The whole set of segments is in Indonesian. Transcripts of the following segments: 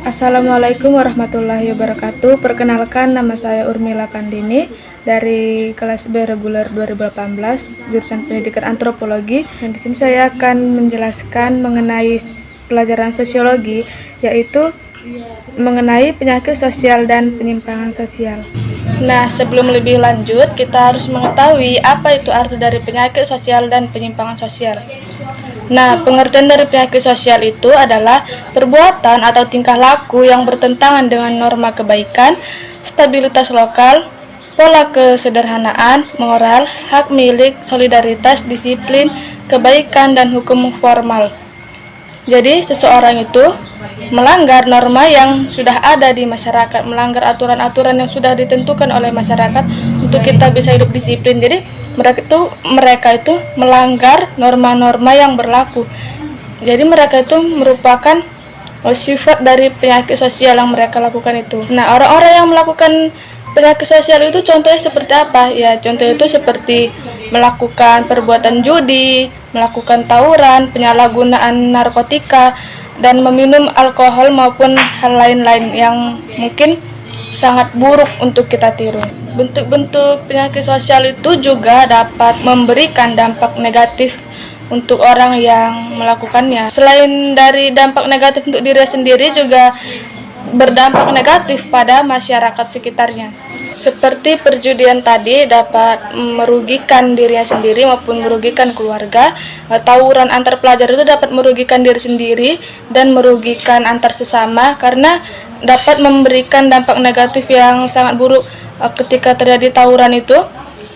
Assalamualaikum warahmatullahi wabarakatuh. Perkenalkan, nama saya Urmila Pandini dari kelas B reguler 2018 jurusan Pendidikan Antropologi. Dan di sini saya akan menjelaskan mengenai pelajaran sosiologi, yaitu mengenai penyakit sosial dan penyimpangan sosial. Nah, sebelum lebih lanjut, kita harus mengetahui apa itu arti dari penyakit sosial dan penyimpangan sosial. Nah, pengertian dari penyakit sosial itu adalah perbuatan atau tingkah laku yang bertentangan dengan norma kebaikan, stabilitas lokal, pola kesederhanaan, moral, hak milik, solidaritas, disiplin, kebaikan, dan hukum formal. Jadi, seseorang itu melanggar norma yang sudah ada di masyarakat, melanggar aturan-aturan yang sudah ditentukan oleh masyarakat untuk kita bisa hidup disiplin. Jadi, mereka itu melanggar norma-norma yang berlaku. Jadi, mereka itu merupakan sifat dari penyakit sosial yang mereka lakukan itu. Nah, orang-orang yang melakukan penyakit sosial itu contohnya seperti apa? Ya, contohnya itu seperti melakukan perbuatan judi, melakukan tawuran, penyalahgunaan narkotika, dan meminum alkohol maupun hal lain-lain yang mungkin sangat buruk untuk kita tiru. Bentuk-bentuk penyakit sosial itu juga dapat memberikan dampak negatif untuk orang yang melakukannya. Selain dari dampak negatif untuk diri sendiri, juga berdampak negatif pada masyarakat sekitarnya. Seperti perjudian tadi dapat merugikan dirinya sendiri maupun merugikan keluarga. Tawuran antar pelajar itu dapat merugikan diri sendiri dan merugikan antar sesama karena dapat memberikan dampak negatif yang sangat buruk. Ketika terjadi tawuran itu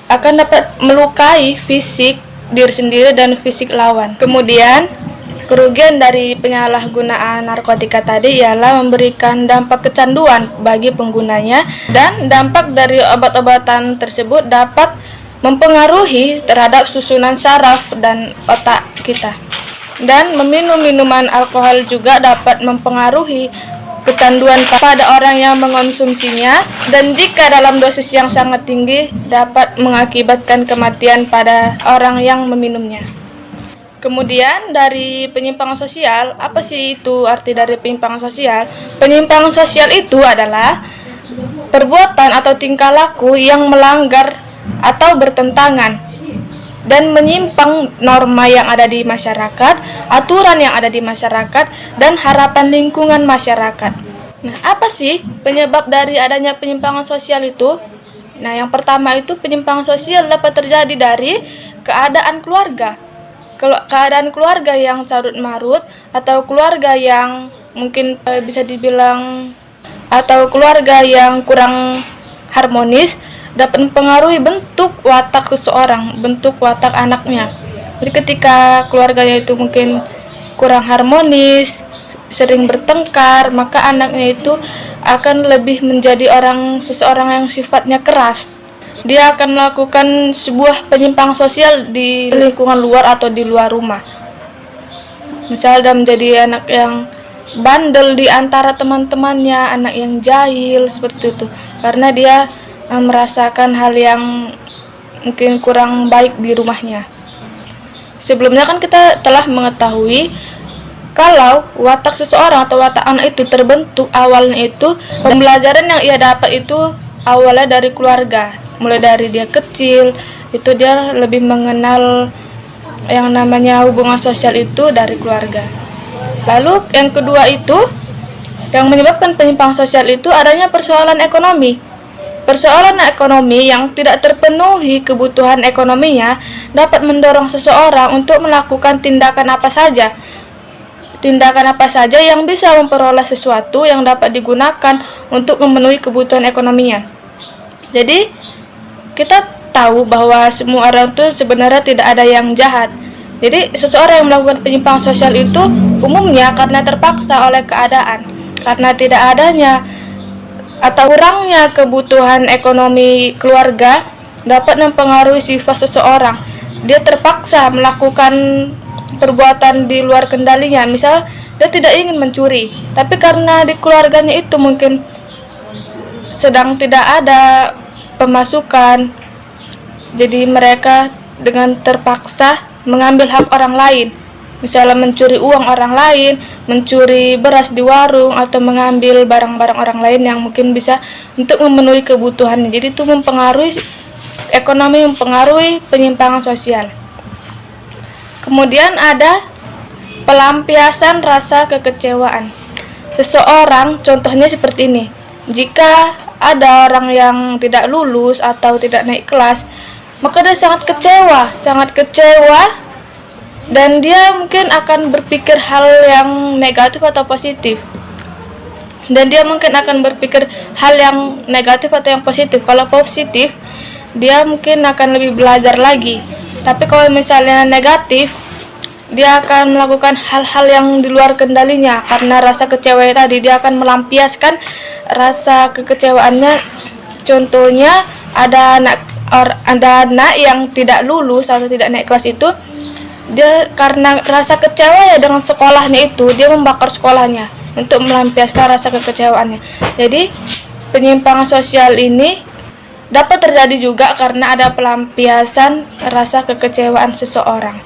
akan dapat melukai fisik diri sendiri dan fisik lawan. Kemudian kerugian dari penyalahgunaan narkotika tadi ialah memberikan dampak kecanduan bagi penggunanya, dan dampak dari obat-obatan tersebut dapat mempengaruhi terhadap susunan saraf dan otak kita. Dan meminum minuman alkohol juga dapat mempengaruhi kecanduan pada orang yang mengonsumsinya, dan jika dalam dosis yang sangat tinggi dapat mengakibatkan kematian pada orang yang meminumnya. Kemudian dari penyimpangan sosial, apa sih itu arti dari penyimpangan sosial? Penyimpangan sosial itu adalah perbuatan atau tingkah laku yang melanggar atau bertentangan dan menyimpang norma yang ada di masyarakat, aturan yang ada di masyarakat, dan harapan lingkungan masyarakat. Nah, apa sih penyebab dari adanya penyimpangan sosial itu? Nah, yang pertama itu penyimpangan sosial dapat terjadi dari keadaan keluarga. Keadaan keluarga yang carut marut, atau keluarga yang mungkin bisa dibilang atau keluarga yang kurang harmonis dapat mempengaruhi bentuk watak seseorang, bentuk watak anaknya. Jadi ketika keluarganya itu mungkin kurang harmonis, sering bertengkar, maka anaknya itu akan lebih menjadi seseorang yang sifatnya keras. Dia akan melakukan sebuah penyimpangan sosial di lingkungan luar atau di luar rumah. Misalnya dia menjadi anak yang bandel di antara teman-temannya, anak yang jahil, seperti itu. Karena dia merasakan hal yang mungkin kurang baik di rumahnya. Sebelumnya kan kita telah mengetahui kalau watak seseorang atau watak anak itu terbentuk awalnya itu pembelajaran yang ia dapat itu awalnya dari keluarga. Mulai dari dia kecil, itu dia lebih mengenal yang namanya hubungan sosial itu dari keluarga. Lalu yang kedua itu, yang menyebabkan penyimpangan sosial itu adanya persoalan ekonomi. Persoalan ekonomi yang tidak terpenuhi kebutuhan ekonominya dapat mendorong seseorang untuk melakukan tindakan apa saja. Tindakan apa saja yang bisa memperoleh sesuatu yang dapat digunakan untuk memenuhi kebutuhan ekonominya. Jadi, kita tahu bahwa semua orang itu sebenarnya tidak ada yang jahat. Jadi, seseorang yang melakukan penyimpangan sosial itu umumnya karena terpaksa oleh keadaan, karena tidak adanya atau kurangnya kebutuhan ekonomi keluarga dapat mempengaruhi sifat seseorang. Dia terpaksa melakukan perbuatan di luar kendalinya. Misal dia tidak ingin mencuri, tapi karena di keluarganya itu mungkin sedang tidak ada pemasukan, jadi mereka dengan terpaksa mengambil hak orang lain. misalnya mencuri uang orang lain, mencuri beras di warung, atau mengambil barang-barang orang lain yang mungkin bisa untuk memenuhi kebutuhannya. Jadi itu mempengaruhi ekonomi, mempengaruhi penyimpangan sosial. Kemudian ada pelampiasan rasa kekecewaan. Seseorang, contohnya seperti ini, jika ada orang yang tidak lulus atau tidak naik kelas, maka dia sangat kecewa, dan dia mungkin akan berpikir hal yang negatif atau positif. Dan dia mungkin akan berpikir hal yang negatif atau yang positif. Kalau positif, dia mungkin akan lebih belajar lagi. Tapi kalau misalnya negatif, dia akan melakukan hal-hal yang di luar kendalinya. Karena rasa kecewa tadi, dia akan melampiaskan rasa kekecewaannya. Contohnya, ada anak yang tidak lulus atau tidak naik kelas itu, dia karena rasa kecewa ya dengan sekolahnya itu, dia membakar sekolahnya untuk melampiaskan rasa kekecewaannya. Jadi penyimpangan sosial ini dapat terjadi juga karena ada pelampiasan rasa kekecewaan seseorang.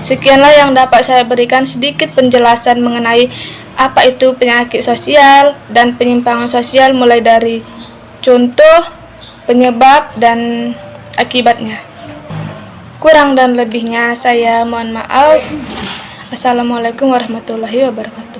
Sekianlah yang dapat saya berikan sedikit penjelasan mengenai apa itu penyakit sosial dan penyimpangan sosial, mulai dari contoh, penyebab, dan akibatnya. Kurang dan lebihnya saya mohon maaf. Assalamualaikum warahmatullahi wabarakatuh.